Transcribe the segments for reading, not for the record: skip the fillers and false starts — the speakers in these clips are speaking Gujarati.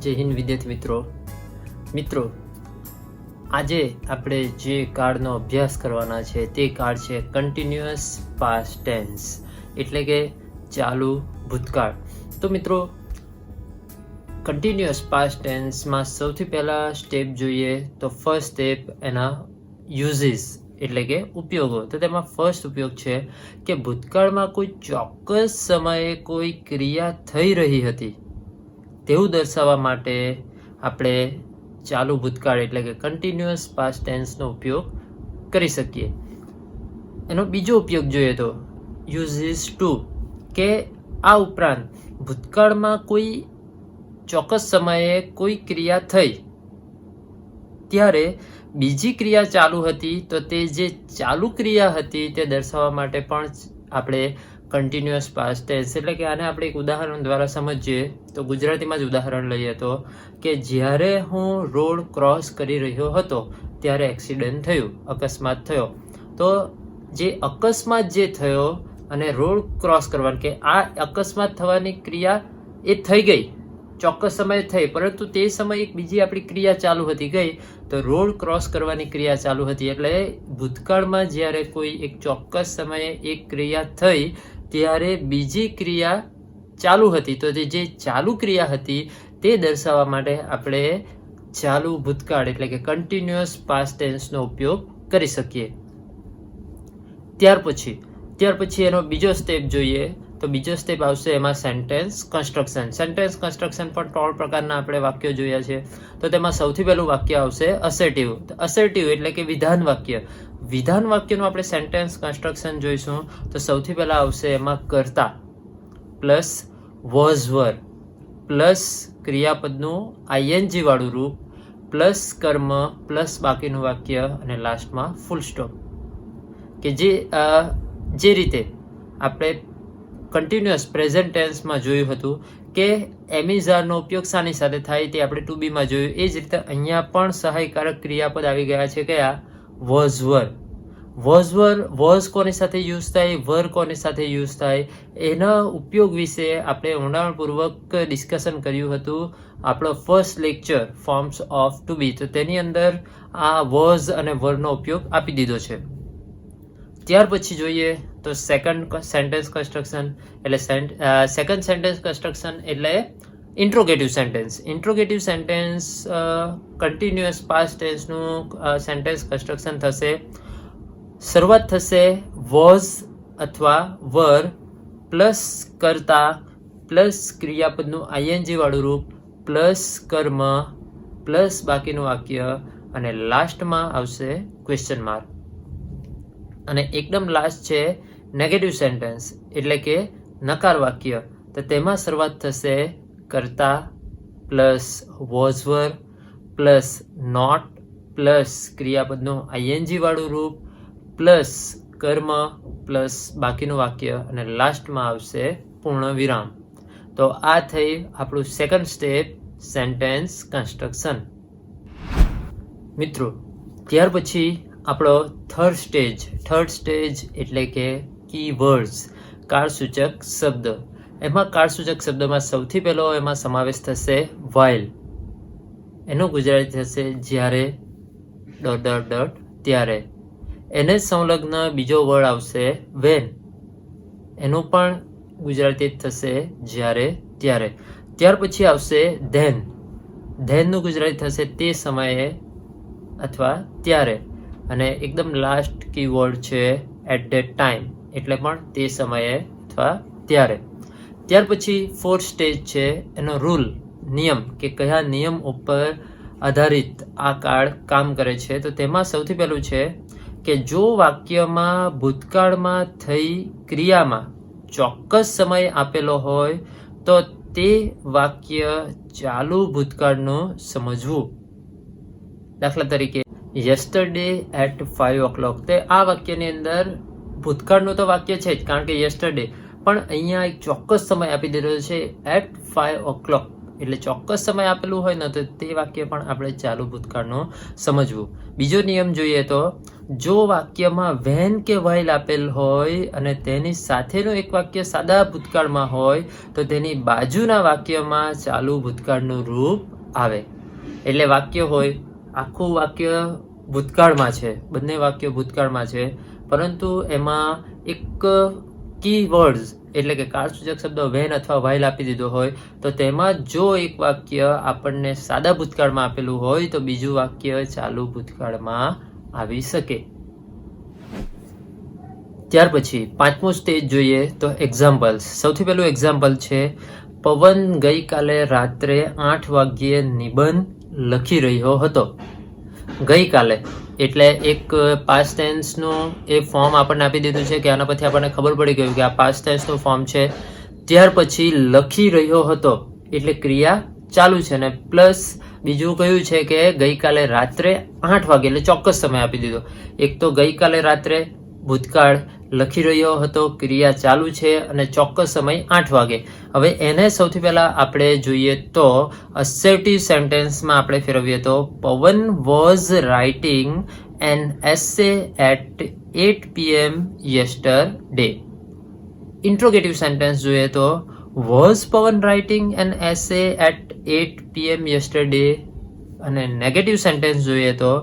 જય હિન્દ વિદ્યાર્થી મિત્રો આજે આપણે જે કાર્ડનો અભ્યાસ કરવાના છે તે કાર્ડ છે કન્ટિન્યુઅસ પાસ્ટ ટેન્સ એટલે કે ચાલુ ભૂતકાળ. તો મિત્રો કન્ટિન્યુઅસ પાસ્ટ ટેન્સમાં સૌથી પહેલા સ્ટેપ જોઈએ તો ફર્સ્ટ સ્ટેપ એના યુઝિસ એટલે કે ઉપયોગો. તો તેમાં ફર્સ્ટ ઉપયોગ છે કે ભૂતકાળમાં કોઈ ચોક્કસ સમયે કોઈ ક્રિયા થઈ રહી હતી તેવું દર્શાવવા માટે આપણે ચાલુ ભૂતકાળ એટલે કે કન્ટિન્યુઅસ પાસ્ટ ટેન્સનો ઉપયોગ કરી શકીએ. એનો બીજો ઉપયોગ જોઈએ તો યુઝિસ ટુ, કે આ ઉપરાંત ભૂતકાળમાં કોઈ ચોક્કસ સમયે કોઈ ક્રિયા થઈ ત્યારે બીજી ક્રિયા ચાલુ હતી તો તે જે ચાલુ ક્રિયા હતી તે દર્શાવવા માટે પણ આપણે કન્ટિન્યુઅસ પાસ્ટ ટેન્સ એટલે કે આને આપણે એક ઉદાહરણ દ્વારા સમજીએ તો ગુજરાતીમાં જ ઉદાહરણ લઈએ તો કે જ્યારે હું રોડ ક્રોસ કરી રહ્યો હતો ત્યારે એક્સિડન્ટ થયું, અકસ્માત થયો. તો જે અકસ્માત જે થયો અને રોડ ક્રોસ કરવાની કે આ અકસ્માત થવાની ક્રિયા એ થઈ ગઈ, ચોક્કસ સમયે થઈ, પરંતુ તે સમયે એક બીજી આપણી ક્રિયા ચાલુ હતી ગઈ તો રોડ ક્રોસ કરવાની ક્રિયા ચાલુ હતી. એટલે ભૂતકાળમાં જ્યારે કોઈ એક ચોક્કસ સમયે એક ક્રિયા થઈ ત્યારે બીજી ક્રિયા ચાલુ હતી તો જે ચાલુ ક્રિયા હતી તે દર્શાવવા માટે આપણે ચાલુ ભૂતકાળ એટલે કે કન્ટિન્યુઅસ પાસ્ટ ટેન્સનો ઉપયોગ કરી શકીએ. ત્યાર પછી એનો બીજો સ્ટેપ જોઈએ તો બીજો સ્ટેપ આવશે એમાં સેન્ટેન્સ કન્સ્ટ્રક્શન. સેન્ટેન્સ કન્સ્ટ્રક્શન પણ 3 પ્રકારના આપણે વાક્યો જોયા છે. તો તેમાં સૌથી પહેલું વાક્ય આવશે અસર્ટિવ. અસર્ટિવ એટલે કે વિધાન વાક્ય. વિધાન વાક્યનું આપણે સેન્ટેન્સ કન્સ્ટ્રક્શન જોઈશું તો સૌથી પહેલા આવશે એમાં કર્તા પ્લસ વોઝ વર પ્લસ ક્રિયાપદનું આઈએનજી વાળું રૂપ પ્લસ કર્મ પ્લસ બાકીનું વાક્ય અને લાસ્ટમાં ફૂલ સ્ટોપ. કે જે રીતે આપણે કન્ટિન્યુઅસ પ્રેઝન્ટ ટેન્સમાં જોયું હતું કે એમિઝારનો ઉપયોગ શાની સાથે થાય તે આપણે ટુ બીમાં જોયું. એ જ રીતે અહીંયા પણ સહાયકારક ક્રિયાપદ આવી ગયા છે કયા? Was var. વોઝ કોની સાથે યુઝ થાય, વર કોની સાથે યુઝ થાય, એના ઉપયોગ વિશે આપણે ઊંડાણપૂર્વક ડિસ્કશન કર્યું હતું આપણો first lecture forms of to be. તો તેની અંદર આ વોઝ અને વરનો ઉપયોગ આપી દીધો છે. ત્યાર પછી જોઈએ તો સેકન્ડ સેન્ટેન્સ કન્સ્ટ્રક્શન એટલે સેકન્ડ સેન્ટેન્સ કન્સ્ટ્રક્શન એટલે interrogative sentence. Interrogative sentence continuous past ટેન્સનું સેન્ટેન્સ કન્સ્ટ્રક્શન થશે. શરૂઆત થશે વોઝ અથવા વર પ્લસ કર્તા પ્લસ ક્રિયાપદનું આઈએનજી વાળું રૂપ પ્લસ કર્મ પ્લસ બાકીનું વાક્ય અને લાસ્ટમાં આવશે ક્વેશ્ચન માર્ક. અને એકદમ લાસ્ટ છે નેગેટિવ સેન્ટેન્સ એટલે કે નકાર વાક્ય. તો તેમાં શરૂઆત થશે કર્તા plus was were plus not plus ક્રિયાપદનું આઈએનજી વાળું રૂપ પ્લસ કર્મ પ્લસ બાકીનું વાક્ય અને લાસ્ટમાં આવશે પૂર્ણ વિરામ. તો આ થઈ આપણું સેકન્ડ સ્ટેપ સેન્ટેન્સ કન્સ્ટ્રક્શન. મિત્રો ત્યાર પછી આપણો થર્ડ સ્ટેજ એટલે કે કીવર્ડ્સ કાળસૂચક શબ્દ. એમાં કાળસૂચક શબ્દમાં સૌથી પહેલો એમાં સમાવેશ થશે વાઇલ. એનું ગુજરાતી થશે જ્યારે ત્યારે. એને સંલગ્ન બીજો વર્ડ આવશે વેન. એનું પણ ગુજરાતી થશે જ્યારે ત્યારે. ત્યાર પછી આવશે ધેનનું ગુજરાતી થશે તે સમયે અથવા ત્યારે. અને એકદમ લાસ્ટ કીવર્ડ છે એટ ધેટ ટાઈમ એટલે પણ તે સમયે અથવા ત્યારે. ત્યાર પછી ફોર્થ સ્ટેજ છે એનો રૂલ નિયમ કે કયા નિયમ ઉપર આધારિત આ કાર્ડ કામ કરે છે. તો તેમાં સૌથી પહેલું છે કે જો વાક્યમાં ભૂતકાળમાં થઈ ક્રિયામાં ચોક્કસ સમય આપેલો હોય તો તે વાક્ય ચાલુ ભૂતકાળનું સમજવું. દાખલા તરીકે યસ્ટરડે એટ 5 o'clock. તે આ વાક્યની અંદર ભૂતકાળનું તો વાક્ય છે જ કારણ કે યસ્ટરડે, પણ અહીંયા એક ચોક્કસ સમય આપી દીધો છે એટ 5 o'clock એટલે ચોક્કસ સમય આપેલું હોય ને તો તે વાક્ય પણ આપણે ચાલુ ભૂતકાળનું સમજવું. બીજો નિયમ જોઈએ તો જો વાક્યમાં વેન કે વાઇલ આપેલ હોય અને તેની સાથેનું એક વાક્ય સાદા ભૂતકાળમાં હોય તો તેની બાજુના વાક્યમાં ચાલુ ભૂતકાળનું રૂપ આવે. એટલે વાક્ય હોય, આખું વાક્ય ભૂતકાળમાં છે, બંને વાક્યો ભૂતકાળમાં છે, પરંતુ એમાં એક કીવર્ડ્સ એટલે કે કાળસૂચક શબ્દ વેન અથવા વાઇલ આપી દીધો હોય તો તેમાં જો એક વાક્ય આપણને સાદા ભૂતકાળમાં આપેલું હોય તો બીજું વાક્ય ચાલુ ભૂતકાળમાં આવી શકે. ત્યાર પછી પાંચમું સ્ટેજ જોઈએ તો એક્ઝામ્પલ્સ. સૌથી પહેલું એક્ઝામ્પલ છે, પવન ગઈકાલે રાત્રે 8 વાગ્યે નિબંધ લખી રહ્યો હતો. ગઈકાલે એટલે એક પાસ્ટ ટેન્સનું એ ફોર્મ આપણને આપી દીધું છે કે આના પરથી આપણને ખબર પડી ગયું કે આ પાસ્ટ ટેન્સનું ફોર્મ છે. ત્યાર પછી લખી રહ્યો હતો એટલે ક્રિયા ચાલુ છે, અને પ્લસ બીજું કયું છે કે ગઈકાલે રાત્રે 8 વાગે એટલે ચોક્કસ સમય આપી દીધો. એક તો ગઈકાલે રાત્રે ભૂતકાળ, લખી રહ્યો હતો ક્રિયા ચાલુ છે અને ચોક્કસ સમય 8 વાગે. હવે એને સૌથી પહેલાં આપણે જોઈએ તો અસર્ટિવ સેન્ટેન્સમાં આપણે ફેરવીએ તો Pavan was writing an essay at 8 PM yesterday. Interrogative sentence જોઈએ તો was Pavan writing an essay at 8 PM yesterday. અને નેગેટિવ સેન્ટેન્સ જોઈએ તો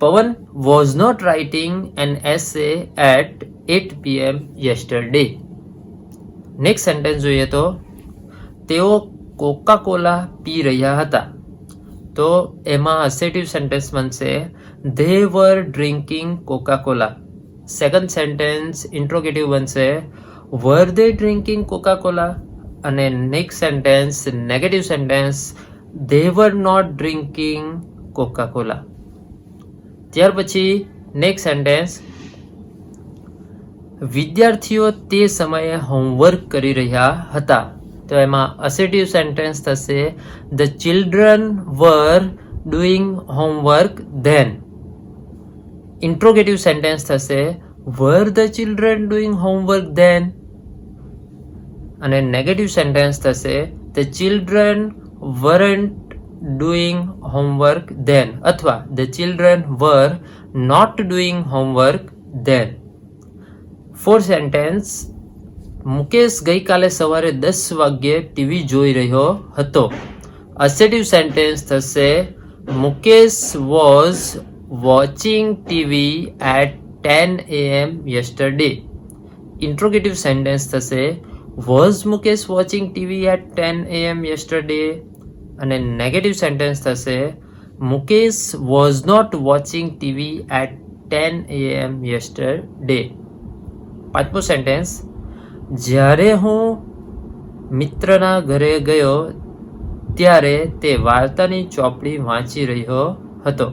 Pavan was not writing an essay at 8 PM yesterday. Next sentence જોઈએ તો તેઓ કોકા કોલા પી રહ્યા હતા. તો એમાં અસર્ટિવ સેન્ટેન્સ બનશે they were drinking Coca Cola. Second sentence interrogative બનશે were they drinking Coca Cola. અને next sentence negative sentence they were not drinking Coca Cola. ત્યાર પછી નેક્સ્ટ સેન્ટેન્સ વિદ્યાર્થીઓ તે સમયે હોમવર્ક કરી રહ્યા હતા. તો એમાં અસર્ટિવ સેન્ટેન્સ થશે the children were doing homework then. Interrogative sentence થશે were the children doing homework then. અને નેગેટિવ સેન્ટેન્સ થશે the children weren't doing homework then અથવા the children were not doing homework then. Fourth sentence Mukesh ગઈકાલે સવારે 10 વાગ્યે ટીવી જોઈ રહ્યો હતો. અસર્ટિવ સેન્ટેન્સ થશે Mukesh was watching TV at 10 AM yesterday. Interrogative sentence થશે was Mukesh watching TV at 10 AM yesterday. અને નેગેટિવ સેન્ટેન્સ થશે Mukesh was not watching TV at 10 AM yesterday. પાંચમું સેન્ટેન્સ જ્યારે હું મિત્રના ઘરે ગયો ત્યારે તે વાર્તાની ચોપડી વાંચી રહ્યો હતો.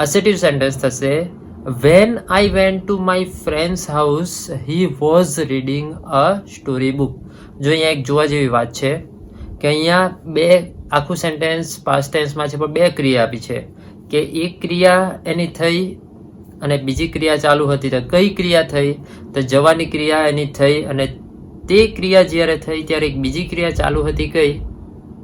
અસર્ટિવ સેન્ટેન્સ થશે when I went to my friends house he was reading a story book. જો અહીંયા એક જોવા જેવી વાત છે કે અહીંયા બે આખું સેન્ટેન્સ પાસ્ટ ટેન્સમાં છે પણ બે ક્રિયા આપી છે કે એક ક્રિયા એની થઈ અને બીજી ક્રિયા ચાલુ હતી. તો કઈ ક્રિયા થઈ? તો જવાની ક્રિયા એની થઈ અને તે ક્રિયા જ્યારે થઈ ત્યારે એક બીજી ક્રિયા ચાલુ હતી. કઈ?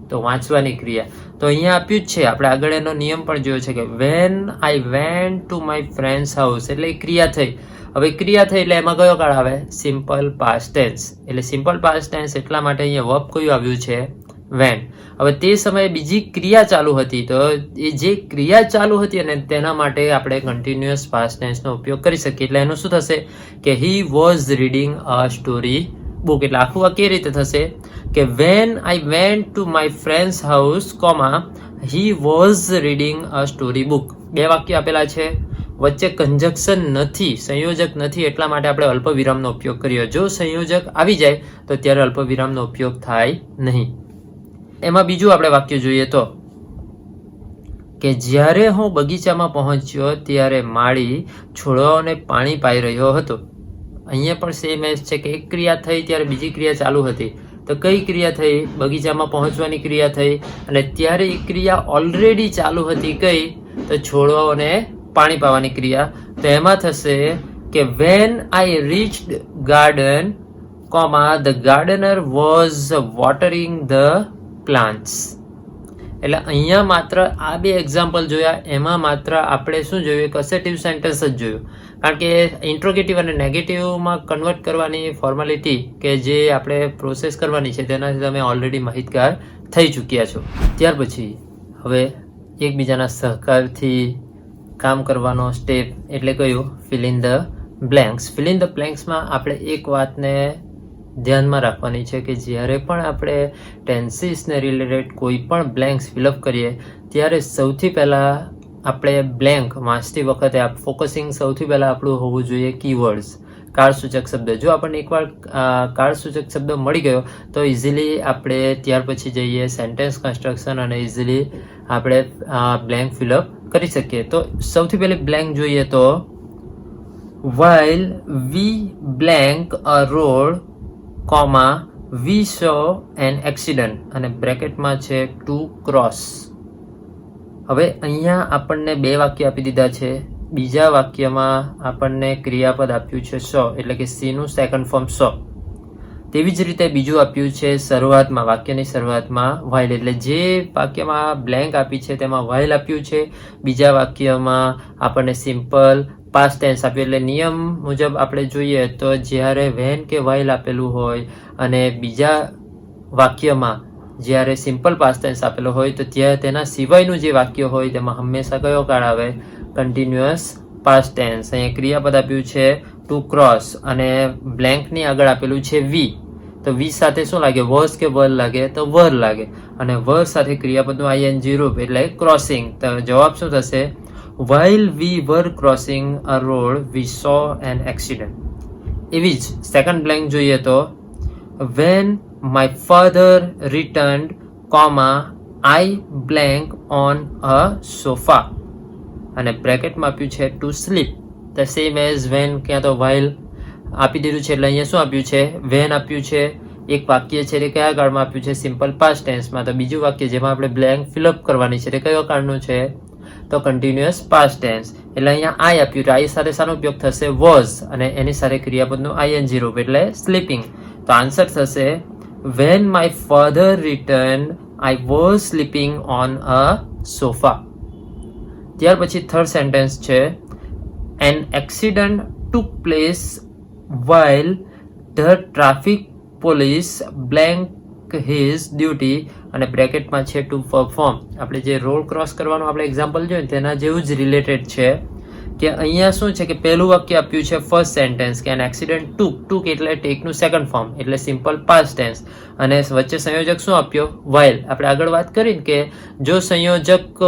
તો વાંચવાની ક્રિયા. તો અહીંયા આપ્યું જ છે, આપણે આગળ એનો નિયમ પણ જોયો છે કે when I went to my friends house એટલે ક્રિયા થઈ. હવે ક્રિયા થઈ એટલે એમાં કયો કાળ આવે? Simple past tense. એટલે સિમ્પલ પાસ્ટ ટેન્સ એટલા માટે અહીંયા વર્બ કયું આવ્યું છે? વેન. હવે તે સમયે બીજી ક્રિયા ચાલુ હતી તો એ જે ક્રિયા ચાલુ હતી અને તેના માટે આપણે કન્ટિન્યુઅસ પાસ્ટ ટેન્સનો ઉપયોગ કરી શકીએ. એટલે એનું શું થશે કે he was reading a story book. એટલે આખું આ કેવી રીતે થશે કે when I went to my friends house comma he was reading a story book. બે વાક્ય આપેલા છે, વચ્ચે કંજક્શન નથી, સંયોજક નથી, એટલા માટે આપણે અલ્પ વિરામનો ઉપયોગ કર્યો. જો સંયોજક આવી જાય તો ત્યારે અલ્પ વિરામનો ઉપયોગ થાય નહીં. એમાં બીજું આપણે વાક્ય જોઈએ તો કે જ્યારે હું બગીચામાં પહોંચ્યો ત્યારે માળી છોડવાઓને પાણી પાઈ રહ્યો હતો. અહીંયા પણ સેમ એસ છે કે એક ક્રિયા થઈ ત્યારે બીજી ક્રિયા ચાલુ હતી. તો કઈ ક્રિયા થઈ? બગીચામાં પહોંચવાની ક્રિયા થઈ અને ત્યારે એક ક્રિયા ઓલરેડી ચાલુ હતી. કઈ? તો છોડવાઓને પાણી પાવાની ક્રિયા. તો એમાં થશે કે when I reached garden the gardener was watering the plants. એટલે અહીંયા માત્ર આ બે એક્ઝામ્પલ જોયા, એમાં માત્ર આપણે શું જોયું? એક અસેટિવ સેન્ટેન્સ જ જોયું, કારણ કે ઇન્ટ્રોગેટિવ અને નેગેટિવમાં કન્વર્ટ કરવાની ફોર્માલિટી કે જે આપણે પ્રોસેસ કરવાની છે તેનાથી તમે ઓલરેડી માહિતગાર થઈ ચૂક્યા છો. ત્યાર પછી હવે એકબીજાના સહકારથી કામ કરવાનો સ્ટેપ એટલે કયું? Fill in the blanks. Fill in the બ્લેન્ક્સમાં આપણે એક વાતને ધ્યાનમાં રાખવાની છે કે જ્યારે પણ આપણે ટેન્સીસને રિલેટેડ કોઈ પણ બ્લેન્ક્સ ફિલઅપ કરીએ ત્યારે સૌથી પહેલાં આપણે બ્લેન્ક વાંચતી વખતે ફોકસિંગ સૌથી પહેલાં આપણું હોવું જોઈએ કીવર્ડ્સ, કાળસૂચક શબ્દ. જો આપણને એકવાર કાળસૂચક શબ્દ મળી ગયો તો ઇઝીલી આપણે ત્યાર પછી જઈએ સેન્ટેન્સ કન્સ્ટ્રક્શન અને ઇઝીલી આપણે બ્લેન્ક ફિલઅપ કરી શકીએ. તો સૌથી પહેલી બ્લેન્ક જોઈએ તો while we blank a road, we saw an accident અને બ્રેકેટમાં છે to cross. હવે અહીંયા આપણને બે વાક્ય આપી દીધા છે. બીજા વાક્યમાં આપણને ક્રિયાપદ આપ્યું છે સો, એટલે કે સી નું સેકન્ડ ફોર્મ સો. તેવી જ રીતે બીજું આપ્યું છે શરૂઆતમાં, વાક્યની શરૂઆતમાં while, એટલે જે વાક્યમાં બ્લેન્ક આપી છે તેમાં while આપ્યું છે. બીજા વાક્યમાં આપણને સિમ્પલ પાસ્ટ ટેન્સ આપ્યું. એટલે નિયમ મુજબ આપણે જોઈએ તો જ્યારે when કે while આપેલું હોય અને બીજા વાક્યમાં જ્યારે સિમ્પલ પાસ્ટ ટેન્સ આપેલો હોય તો ત્યાં તેના સિવાયનું જે વાક્ય હોય તેમાં હંમેશા કયો કાળ આવે? Continuous past tense. અહીંયા ક્રિયાપદ આપ્યું છે ટુ ક્રોસ અને બ્લેન્કની આગળ આપેલું છે વી. તો વી સાથે શું લાગે? વોઝ કે વર લાગે? તો વર લાગે. અને વર સાથે ક્રિયાપદનું આઈએનજી રૂપ એટલે ક્રોસિંગ. તો જવાબ શું થશે? While we were crossing a road, we saw an accident. એવી જ સેકન્ડ બ્લેન્ક જોઈએ તો when my father returned, I blank on a sofa. અને બ્રેકેટમાં આપ્યું છે to sleep. The same as when, ક્યાં તો while આપી દીધું છે એટલે અહીંયા શું આપ્યું છે? when આપ્યું છે. એક વાક્ય છે તે કયા કાળમાં આપ્યું છે? સિમ્પલ પાસ્ટ ટેન્સમાં. તો બીજું વાક્ય જેમાં આપણે બ્લેન્ક ફિલઅપ કરવાની છે તે કયો કાળનું છે? તો કન્ટિન્યુઅસ પાસ્ટ ટેન્સ. એટલે અહીંયા આઈ આપ્યું તો આઈ સાથે શાનો ઉપયોગ થશે? વોઝ અને એની સાથે ક્રિયાપદનું આઈએનજી રૂપ એટલે સ્લીપિંગ. તો આન્સર થશે when my father returned, I was sleeping on a sofa. ત્યાર પછી થર્ડ સેન્ટેન્સ છે an accident took place while the traffic police blank his duty અને બ્રેકેટમાં છે ટુ પરફોર્મ. આપણે જે રોડ ક્રોસ કરવાનું આપણે એક્ઝામ્પલ જોયું તેના જેવું જ રિલેટેડ છે કે અહીંયા શું છે કે પહેલું વાક્ય આપ્યું છે ફર્સ્ટ સેન્ટેન્સ કે એન એક્સિડન્ટ ટુક એટલે ટેકનું સેકન્ડ ફોર્મ એટલે સિમ્પલ પાસ્ટ ટેન્સ અને વચ્ચે સંયોજક શું આપ્યો? while. આપણે આગળ વાત કરી કે જો સંયોજક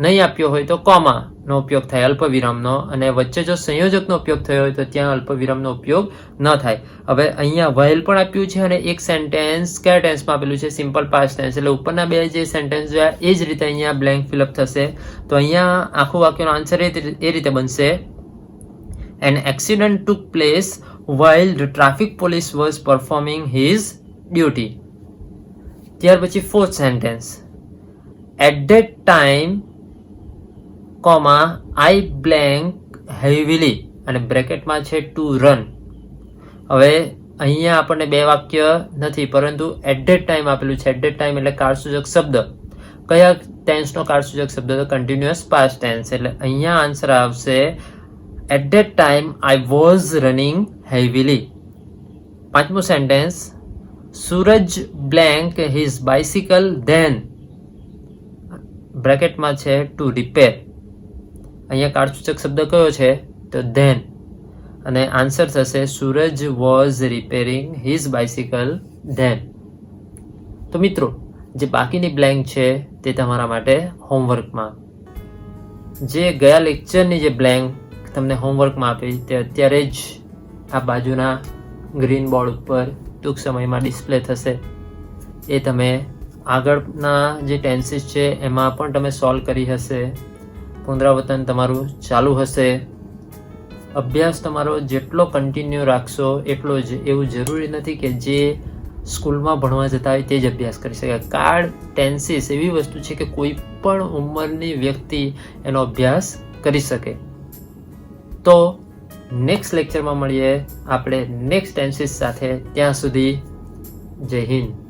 નહીં આપ્યો હોય તો કોમાનો ઉપયોગ થાય અલ્પવિરામનો, અને વચ્ચે જો સંયોજકનો ઉપયોગ થયો હોય તો ત્યાં અલ્પવિરામનો ઉપયોગ ન થાય. હવે અહીંયા while પણ આપ્યું છે અને એક સેન્ટેન્સ કયા ટેન્સમાં આપેલું છે? Simple past tense. એટલે ઉપરના બે જે સેન્ટેન્સ જોયા એ જ રીતે અહીંયા બ્લેન્ક ફિલઅપ થશે. તો અહીંયા આખું વાક્યનો આન્સર એ રીતે બનશે an accident took place while the traffic police was performing his duty. ત્યાર પછી fourth sentence at that time, I blank heavily અને બ્રેકેટમાં છે to run. હવે અહીંયા આપણને બે વાક્ય નથી પરંતુ at that time આપેલું છે. at that time એટલે કાળસૂચક શબ્દ. કયા ટેન્સનો કાળસૂચક શબ્દ? તો કન્ટિન્યુઅસ પાસ્ટ ટેન્સ. એટલે અહીંયા આન્સર આવશે at that time I was running heavily. પાંચમું સેન્ટેન્સ સૂરજ blank his bicycle then બ્રેકેટમાં છે to repair. અહીંયા કાળસૂચક શબ્દ કયો છે? તો then. અને આન્સર થશે સૂરજ was repairing his bicycle then. તો મિત્રો જે બાકીની બ્લેન્ક છે તે તમારા માટે હોમવર્કમાં, જે ગયા લેક્ચરની જે બ્લેન્ક તમને હોમવર્કમાં આપી તે અત્યારે જ આ બાજુના ગ્રીન બોર્ડ ઉપર ટૂંક સમયમાં ડિસ્પ્લે થશે. એ તમે આગળના જે ટેન્સીસ છે એમાં પણ તમે સોલ્વ કરી હશે. પુનરાવર્તન તમારું ચાલુ હશે. અભ્યાસ તમારો જેટલો કન્ટિન્યુ રાખશો એટલો જ. એવું જરૂરી નથી કે જે સ્કૂલમાં ભણવા જતા હોય તે જ અભ્યાસ કરી શકે. કાર્ડ ટેન્સીસ એવી વસ્તુ છે કે કોઈ પણ ઉંમરની વ્યક્તિ એનો અભ્યાસ કરી શકે. તો નેક્સ્ટ લેક્ચરમાં મળીએ આપણે નેક્સ્ટ ટેન્સીસ સાથે. ત્યાં સુધી જય હિન્દ.